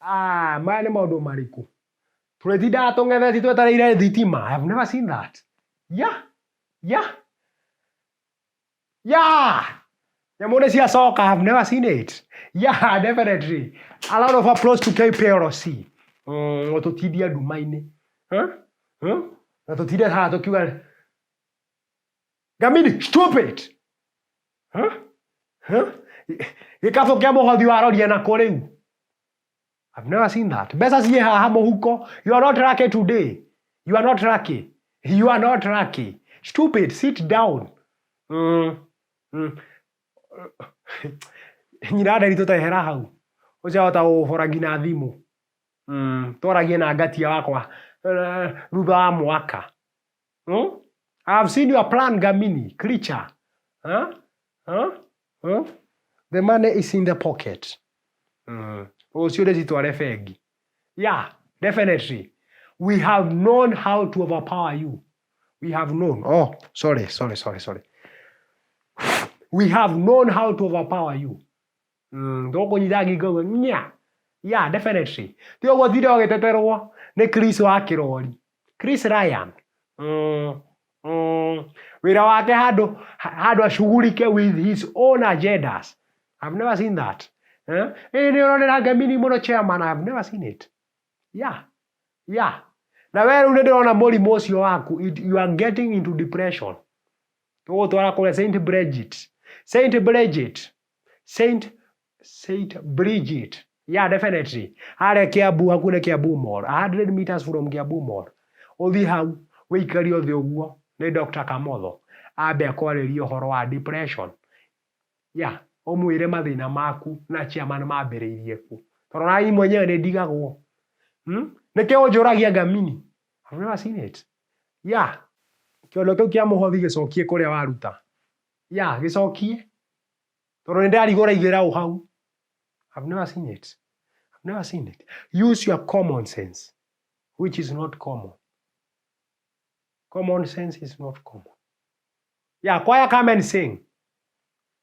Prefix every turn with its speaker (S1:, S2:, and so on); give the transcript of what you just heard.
S1: Maya nĩ maũndũ marĩkũ? Tũretinda tũng'etheti twetereire thitima. I have never seen that. Yeah. Nyamũ nĩ ciacoka. I have never seen it. Yeah, definitely. A lot of applause to KPLC. Tũtindie nduma-inĩ. Na tũtinde haha tũkiuga Ngamini, stupid. Gikabu kĩa Muhothi waroria na kũ rĩu? I've never seen that. Mbeca ciĩ haha mũhuko. You are not lucky today. You are not lucky. Stupid, sit down. Nyina nderi tũtehera hau. Ũcahota gũbora nginya thimũ. Twaragie na ngatia wakwa thutha wa mwaka. I have seen your plan, Ngamini, creature. The money is in the pocket. Yeah, definitely. We have known how to overpower you. We have known. Oh, sorry. We have known how to overpower you. Yeah, definitely. Tio thire ogĩteterwo nĩ Chris wa Kĩrori. Chris Ryan. Wĩra wake handũ ashugulike with his own agendas. I've never seen that. Nĩ ũronera Ngamini mũno chairman. I've never seen it. Yeah. Na wewe rĩu nĩ ndĩrona mũrimũ ũcio waku. You are getting into depression. Tũgũtwara kũrĩa Saint Bridget. Yeah, definitely. Harĩa Kiambu, hakuhĩ Kiambu Mall. 100 meters from Kiambu Mall. Ũthi hau, wĩikario thĩ ũguo nĩ Dr. Kamotho. Ambe akwarĩrie ũhoro wa depression. Yeah, ũmwĩre mathĩna maku na chairman mambĩrĩirie ku. Tondũ na mwenyewe nĩ ndigagwo. Nĩkĩ ũnjũragia Ngamini? I've never seen it. Yeah. Kĩondo kĩu kĩa Muhothi gĩcokie kũrĩa waruta. Yeah, gĩcokie. Tondũ nĩ ndarigũra igĩra o hau. I've never seen it. Use your common sense, which is not common. Common sense is not common. Yeah, choir come and sing.